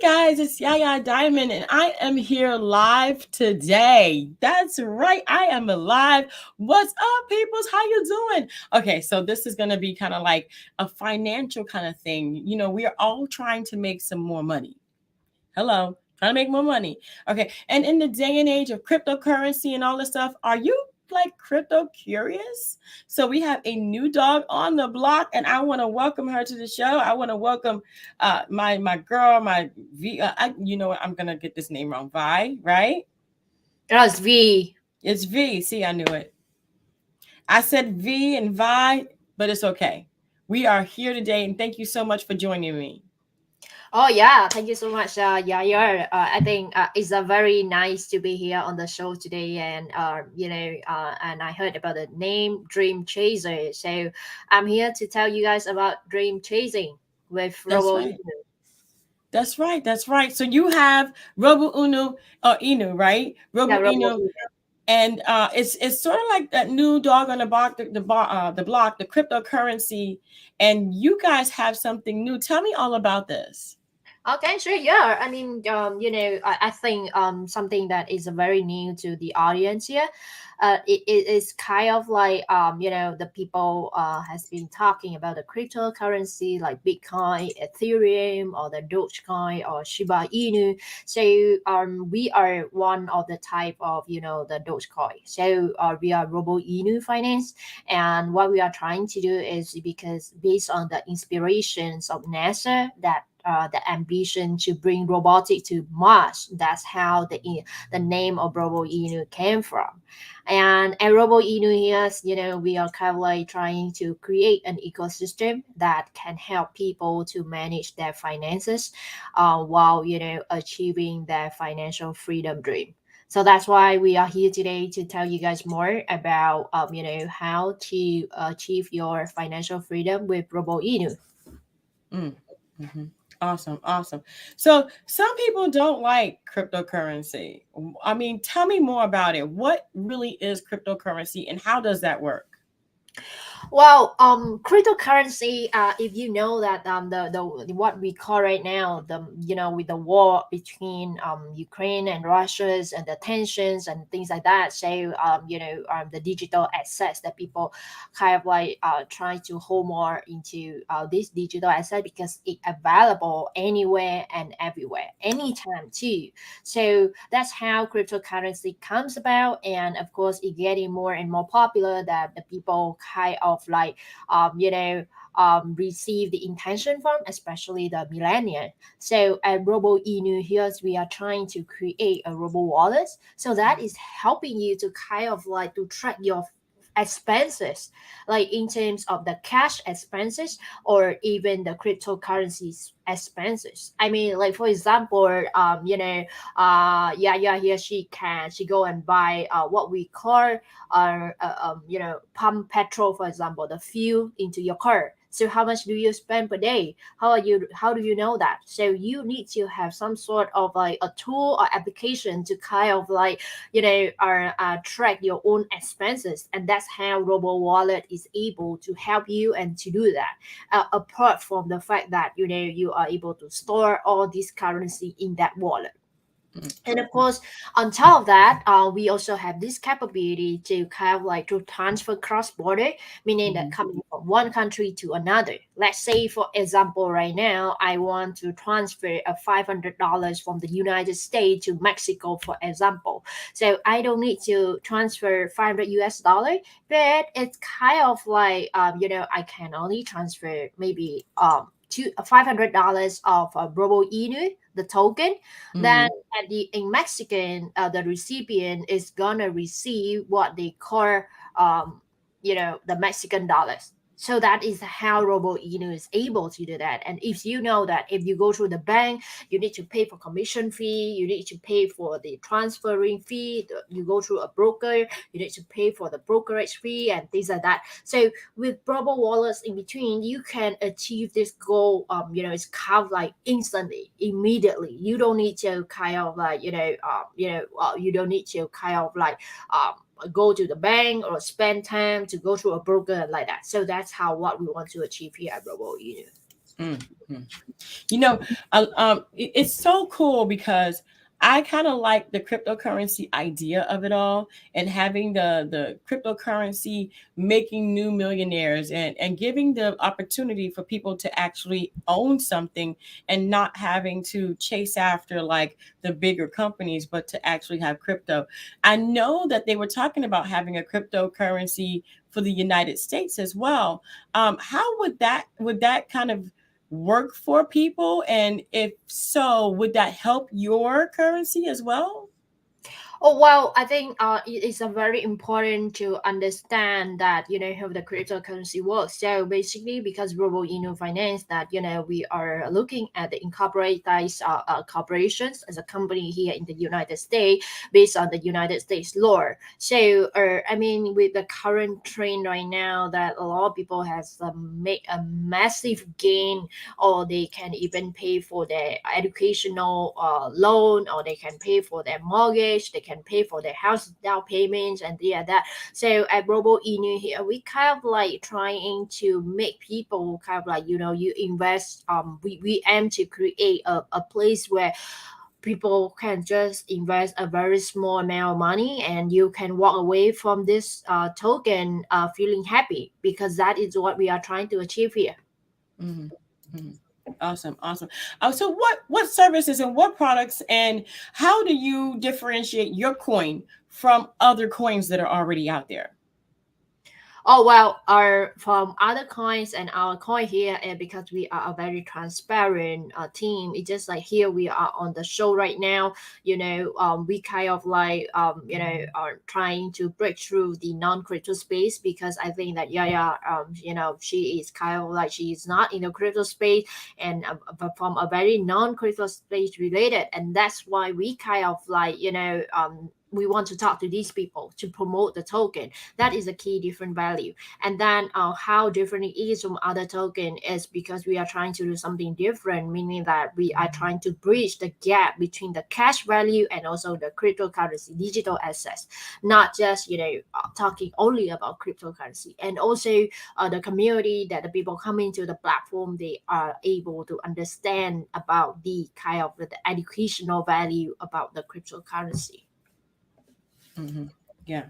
guys, it's Yaya Diamond, and I am here live today. That's right, I am live. What's up, peoples? How you doing? Okay, so this is gonna be kind of like a financial kind of thing. We are all trying to make some more money. Hello, trying to make more money. Okay, and in the day and age of cryptocurrency and all this stuff, are you like crypto curious? So we have a new dog on the block, and I want to welcome her to the show. I want to welcome my girl, my V. You know what? I'm gonna get this name wrong. Vi, right? That's V. It's V. See, I knew it. I said V and Vi, but it's okay. We are here today, and thank you so much for joining me. Oh yeah, thank you so much, Yaya. I think it's a very nice to be here on the show today, and and I heard about the name Dream Chaser, so I'm here to tell you guys about dream chasing with That's Robo right. Inu. That's right. That's right. So you have Robo Inu or Inu, right? Yeah, Robo Robo Inu, Inu. and it's sort of like that new dog on the block, the block, the cryptocurrency, and you guys have something new. Tell me all about this. Okay, sure. Yeah, I mean, I think something that is very new to the audience here, it is kind of like the people has been talking about the cryptocurrency like Bitcoin, Ethereum, or the Dogecoin or Shiba Inu. So we are one of the type of the Dogecoin. So we are Robo Inu Finance, and what we are trying to do is because based on the inspirations of NASA that the ambition to bring robotic to Mars. That's how the name of Robo Inu came from. And at Robo Inu here, we are kind of like trying to create an ecosystem that can help people to manage their finances while achieving their financial freedom dream. So that's why we are here today to tell you guys more about how to achieve your financial freedom with Robo Inu. Mm, hmm. Awesome, awesome. So some people don't like cryptocurrency. I mean, tell me more about it. What really is cryptocurrency, and how does that work? Well, cryptocurrency. If you know that the what we call right now with the war between Ukraine and Russia's and the tensions and things like that. So the digital assets that people kind of like try to hold more into this digital asset because it available anywhere and everywhere, anytime too. So that's how cryptocurrency comes about, and of course, it getting more and more popular that the people kind of like receive the intention from, especially the millennial. So at Robo Inu here, we are trying to create a robo wallet, so that is helping you to kind of like to track your expenses, like in terms of the cash expenses or even the cryptocurrencies expenses. I mean, like for example, yeah, here she go and buy what we call pump petrol, for example, the fuel into your car. So how much do you spend per day? How do you know that? So you need to have some sort of like a tool or application to kind of like track your own expenses, and that's how Robo Wallet is able to help you and to do that. Apart from the fact that you are able to store all this currency in that wallet. And of course, on top of that, we also have this capability to kind of like to transfer cross border, meaning that Mm-hmm. coming from one country to another. Let's say, for example, right now I want to transfer a $500 from the United States to Mexico, for example. So I don't need to transfer 500 US dollar, but it's kind of like I can only transfer maybe to $500 of Robo Inu, the token. Then Mm-hmm. at the in Mexican, the recipient is gonna receive what they call the Mexican dollars. So that is how Robo Inu is able to do that. And if you know that if you go through the bank, you need to pay for commission fee, you need to pay for the transferring fee, you go through a broker, you need to pay for the brokerage fee and things like that. So with Robo wallets in between, you can achieve this goal. It's kind of like instantly, immediately. You don't need to kind of like you don't need to kind of like go to the bank or spend time to go to a broker like that. So that's how what we want to achieve here at Robo Inu. Mm-hmm. You know, it's so cool because I kind of like the cryptocurrency idea of it all, and having the cryptocurrency making new millionaires, and giving the opportunity for people to actually own something and not having to chase after like the bigger companies, but to actually have crypto. I know that they were talking about having a cryptocurrency for the United States as well. How would that kind of work for people? And if so, would that help your currency as well? Oh well, I think it is a very important to understand that how the cryptocurrency works. So basically, because Robo Inu Finance, that we are looking at the incorporated corporations as a company here in the United States based on the United States law. So I mean, with the current trend right now, that a lot of people has make a massive gain, or they can even pay for their educational loan, or they can pay for their mortgage, they can pay for their house down payments and yeah that. So at Robo Inu here, we kind of like trying to make people kind of like you invest. We aim to create a place where people can just invest a very small amount of money, and you can walk away from this token feeling happy, because that is what we are trying to achieve here. Mhm, mhm. Awesome, awesome. So what services and what products, and how do you differentiate your coin from other coins that are already out there? Oh well, our from other coins and our coin here, and because we are a very transparent team, it's just like here we are on the show right now. We kind of like are trying to break through the non-crypto space, because I think that she is kind of like she is not in the crypto space, and but from a very non-crypto space related, and that's why we kind of like we want to talk to these people to promote the token. That is a key different value. And then how different it is from other token is because we are trying to do something different, meaning that we are trying to bridge the gap between the cash value and also the cryptocurrency digital assets, not just talking only about cryptocurrency. And also the community that the people come into the platform, they are able to understand about the kind of the educational value about the cryptocurrency. Hmm. Yeah.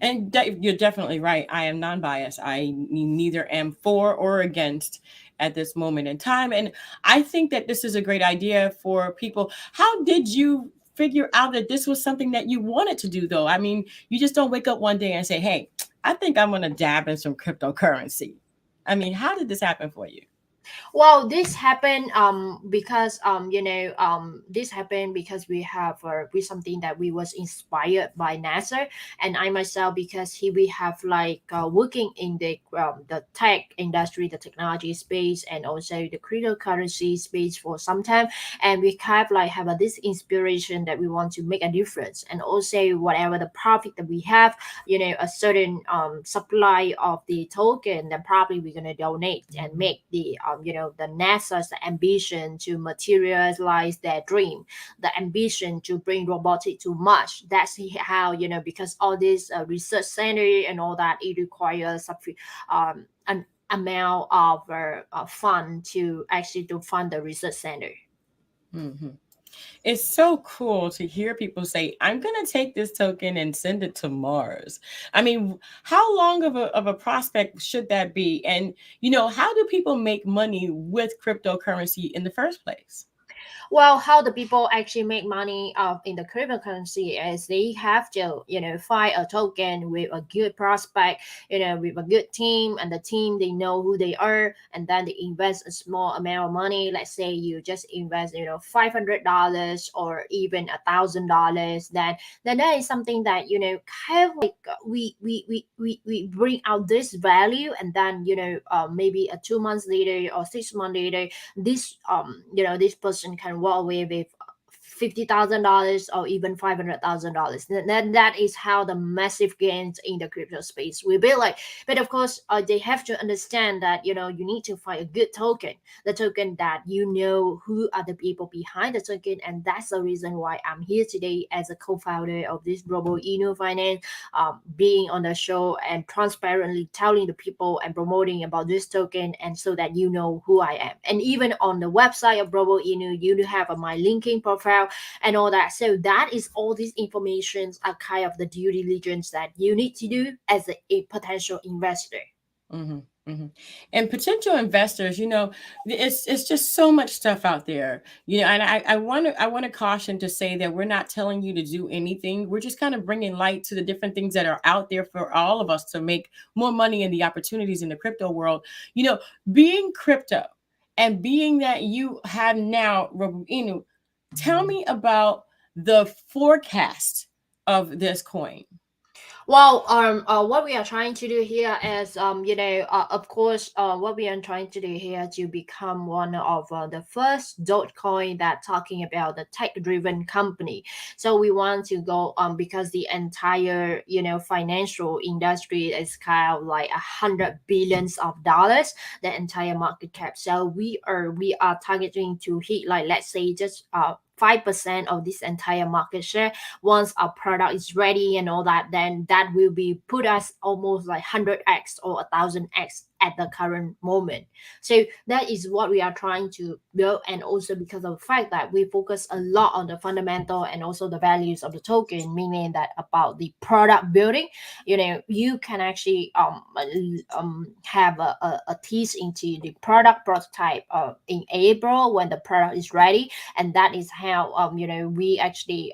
And you're definitely right. I am non-biased. I neither am for or against at this moment in time. And I think that this is a great idea for people. How did you figure out that this was something that you wanted to do, though? I mean, you just don't wake up one day and say, hey, I think I'm going to dab in some cryptocurrency. I mean, how did this happen for you? Well, this happened because this happened because we have we something that we was inspired by NASA, and I myself, because we have like working in the tech industry, the technology space, and also the cryptocurrency space for some time, and we kind of like have this inspiration that we want to make a difference, and also whatever the profit that we have, a certain supply of the token, then probably we're gonna donate and make the the NASA's ambition to materialize their dream, the ambition to bring robotic to Mars. That's how because all this research center and all that, it requires an amount of fund to actually to fund the research center. Hmm. It's so cool to hear people say, I'm going to take this token and send it to Mars. I mean, how long of a prospect should that be? And, how do people make money with cryptocurrency in the first place? Well, how the people actually make money in the cryptocurrency is they have to find a token with a good prospect, with a good team, and the team, they know who they are, and then they invest a small amount of money. Let's say you just invest $500 or even $1,000. Then that is something that kind of like we bring out this value, and then maybe a 2 months later or 6 months later, this this person can walk away with $50,000 or even $500,000. Then that is how the massive gains in the crypto space will be like. But of course, they have to understand that you need to find a good token, the token that who are the people behind the token, and that's the reason why I'm here today as a co-founder of this Robo Inu Finance, being on the show and transparently telling the people and promoting about this token, and so that you know who I am. And even on the website of Robo Inu, you do have my linking profile and all that. So that is all these informations are kind of the due diligence that you need to do as a potential investor. Mm-hmm, mm-hmm. And potential investors, it's just so much stuff out there, and I want to caution to say that we're not telling you to do anything. We're just kind of bringing light to the different things that are out there for all of us to make more money in the opportunities in the crypto world. Being crypto and being that you have now Robo Inu, tell me about the forecast of this coin. Well, what we are trying to do here is, of course, what we are trying to do here to become one of the first Dogecoin that talking about the tech-driven company. So we want to go because the entire financial industry is kind of like $100 billions, the entire market cap. So we are targeting to hit, like, let's say just 5% of this entire market share. Once our product is ready and all that, then that will be put us almost like 100x or 1000x at the current moment. So that is what we are trying to build. And also because of the fact that we focus a lot on the fundamental and also the values of the token, meaning that about the product building, you can actually have a tease into the product prototype in April when the product is ready. And that is how we actually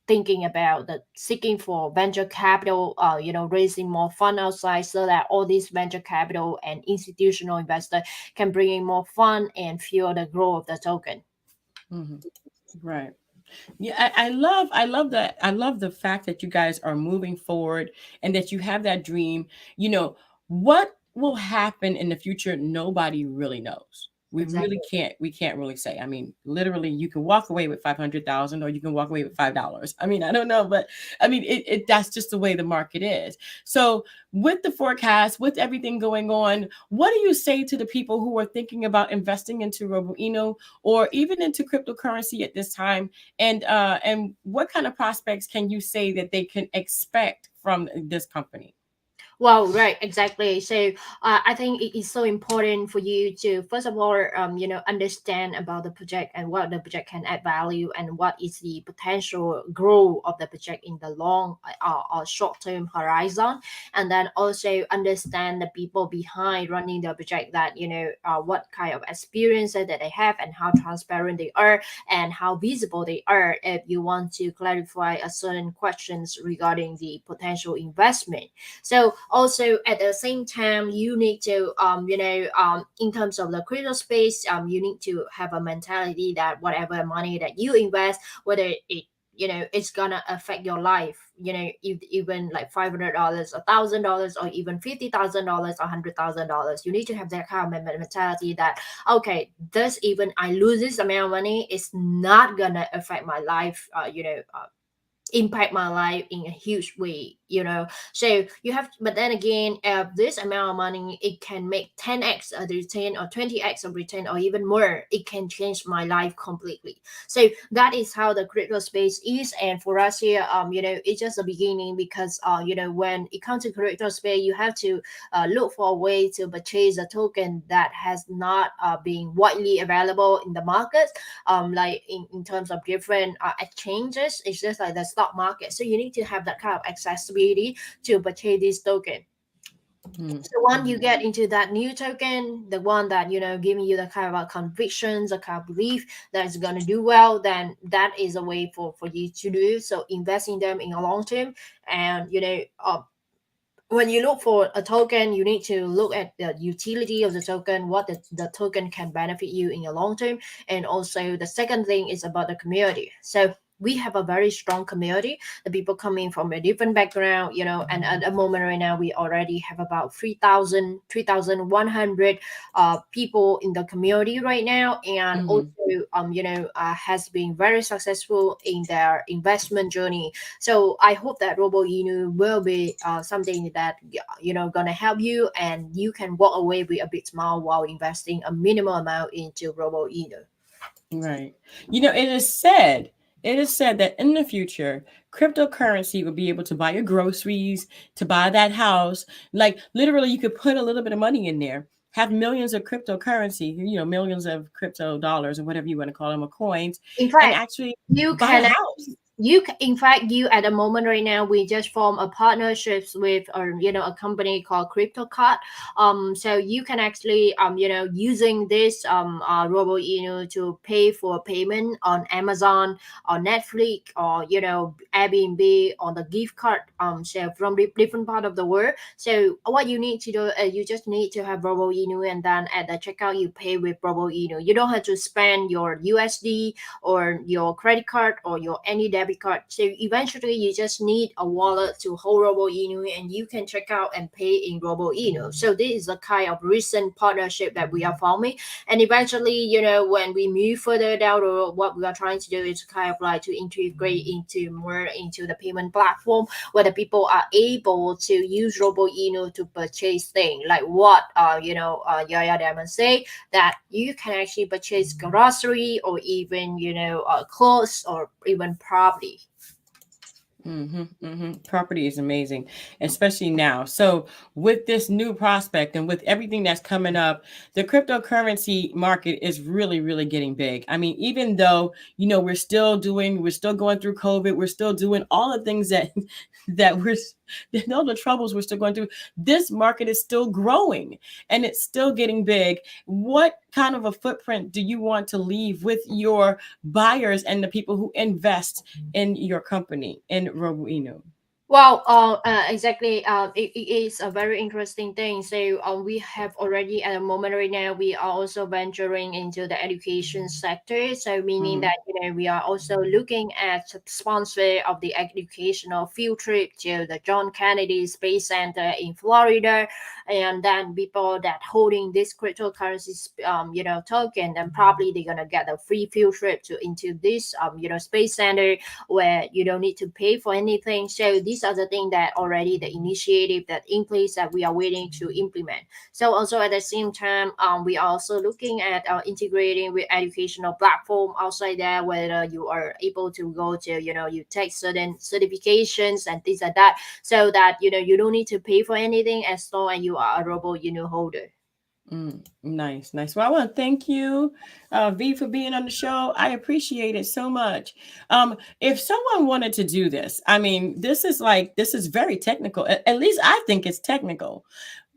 thinking about the seeking for venture capital, raising more fund outside, so that all these venture capital and institutional investors can bring in more fund and fuel the growth of the token. Mm-hmm. Right. Yeah, I love the fact that you guys are moving forward and that you have that dream. What will happen in the future, nobody really knows. We Exactly. really can't we can't really say. I mean, literally you can walk away with 500,000 or you can walk away with $5. I mean, I don't know, but I mean it that's just the way the market is. So with the forecast, with everything going on, what do you say to the people who are thinking about investing into Roboeno or even into cryptocurrency at this time? And what kind of prospects can you say that they can expect from this company? Well, right, exactly. So I think it is so important for you to, first of all, understand about the project and what the project can add value and what is the potential growth of the project in the long or short term horizon. And then also understand the people behind running the project, that, what kind of experience that they have and how transparent they are and how visible they are if you want to clarify a certain questions regarding the potential investment. So also at the same time, you need to in terms of the crypto space, you need to have a mentality that whatever money that you invest, whether it it's gonna affect your life, even like $500, $1,000, or even $50,000 or $100,000. You need to have that kind of mentality that, okay, this, even I lose this amount of money, it's not gonna affect my life, impact my life in a huge way. So you have, but then again, this amount of money, it can make 10x of the return or 20x of return or even more. It can change my life completely. So that is how the crypto space is. And for us here, it's just the beginning, because when it comes to crypto space, you have to look for a way to purchase a token that has not been widely available in the market, like in terms of different exchanges. It's just like the stock market. So you need to have that kind of accessibility to purchase this token. Mm-hmm. So once you get into that new token, the one that giving you the kind of convictions, a kind of belief that it's gonna do well, then that is a way for you to do. So invest in them in a long term. And when you look for a token, you need to look at the utility of the token, what the token can benefit you in the long term. And also the second thing is about the community. So we have a very strong community. The people coming from a different background, and at the moment right now we already have about 3,100 people in the community right now, and also Mm-hmm. has been very successful in their investment journey. So I hope that Robo Inu will be something that gonna help you, and you can walk away with a big smile while investing a minimal amount into Robo Inu. Right. It is said that in the future, cryptocurrency will be able to buy your groceries, to buy that house. Like literally, you could put a little bit of money in there, have millions of cryptocurrency, millions of crypto dollars or whatever you want to call them, or coins, In and fact, actually you buy a can house. in fact, you at the moment right now, we just form a partnerships with a company called CryptoCard. So you can actually using this Robo to pay for payment on Amazon or Netflix or Airbnb on the gift card, so from different part of the world. So what you need to do, you just need to have Robo and then at the checkout you pay with Robo You don't have to spend your USD or your credit card or your any debit card. So eventually you just need a wallet to hold Robo Inu, and you can check out and pay in Robo Inu. So this is a kind of recent partnership that we are forming. And eventually, when we move further down the road, what we are trying to do is kind of like to integrate into more into the payment platform where the people are able to use Robo Inu to purchase things like what Yaya Diamond say, that you can actually purchase grocery or even clothes or even property. Property is amazing, especially now. So, with this new prospect and with everything that's coming up, the cryptocurrency market is really, really getting big. I mean, even though we're still going through COVID, we're still doing all the things that that we're all the troubles we're still going through. This market is still growing and it's still getting big. What kind of a footprint do you want to leave with your buyers and the people who invest in your company in Roboeno? Well, exactly. It is a very interesting thing. So, we have already at the moment right now, we are also venturing into the education sector. So, meaning Mm-hmm. that we are also looking at sponsor of the educational field trip to the John Kennedy Space Center in Florida, and then people that holding this cryptocurrency, token, then probably they're gonna get a free field trip to into this space center where you don't need to pay for anything. So these are the things that already the initiative that in place that we are waiting to implement. So also at the same time, we are also looking at integrating with educational platform outside there, whether you are able to go to you take certain certifications and things like that, so that you don't need to pay for anything as long as you are a Robo holder. Nice, nice. Well, I want to thank you, V, for being on the show. I appreciate it so much. If someone wanted to do this, I mean, this is very technical. At least I think it's technical.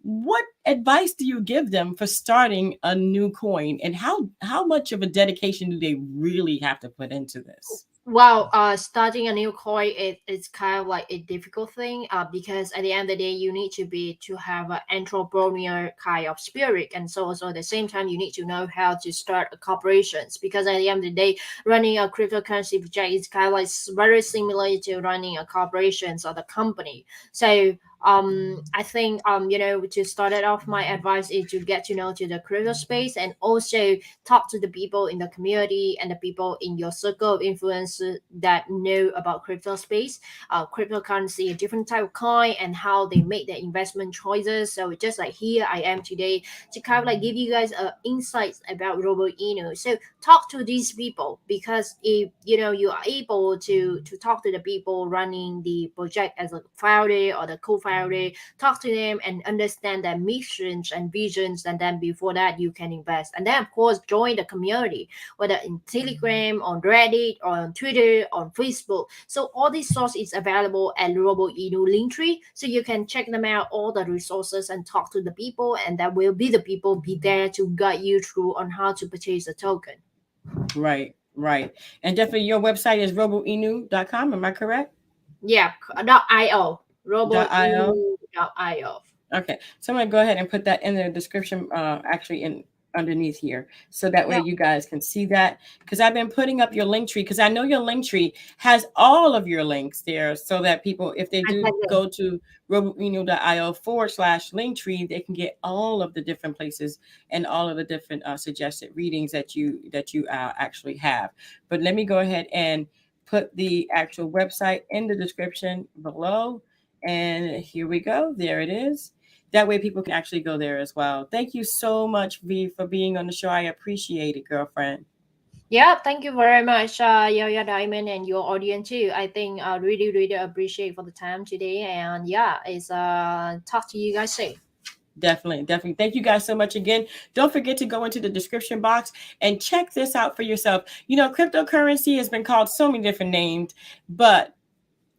What advice do you give them for starting a new coin, and how much of a dedication do they really have to put into this? Well, starting a new coin, it's kind of like a difficult thing, because at the end of the day you need to have an entrepreneurial kind of spirit, and so also at the same time you need to know how to start a corporations, because at the end of the day running a cryptocurrency project is kind of like very similar to running a corporations or the company. So I think to start it off, my advice is to get to know to the crypto space, and also talk to the people in the community and the people in your circle of influence that know about crypto space, cryptocurrency, a different type of coin, and how they make their investment choices. So just like here I am today to kind of like give you guys insights about Robo Inu. So talk to these people, because if you are able to talk to the people running the project as a founder or the co-founder, talk to them and understand their missions and visions, and then before that you can invest, and then of course join the community, whether in Telegram, on Reddit, or on Twitter, on Facebook. So all these sources is available at Robo Inu Linktree, so you can check them out, all the resources, and talk to the people, and that will be the people be there to guide you through on how to purchase the token. Right, right. And definitely your website is roboinu.com. Am I correct? Yeah, .io, .io. roboinu.io. Okay. So I'm going to go ahead and put that in the description, actually in underneath here, so that way Yeah, you guys can see that, because I've been putting up your link tree, because I know your link tree has all of your links there, so that people, if they do exactly. go to roboeno.io/link tree, they can get all of the different places and all of the different suggested readings that you actually have. But let me go ahead and put the actual website in the description below, and here we go, there it is. That way people can actually go there as well. Thank you so much, V, for being on the show. I appreciate it, girlfriend. Yeah, thank you very much, Yo Diamond, and your audience too. I think I really, really appreciate for the time today. And yeah, it's talk to you guys soon. Definitely, definitely. Thank you guys so much again. Don't forget to go into the description box and check this out for yourself. You know, cryptocurrency has been called so many different names, but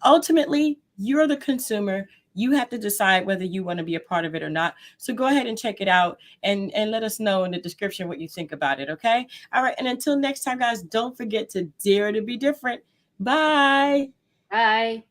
ultimately, you're the consumer. You have to decide whether you want to be a part of it or not. So go ahead and check it out, and let us know in the description what you think about it. Okay. All right. And until next time, guys, don't forget to dare to be different. Bye. Bye.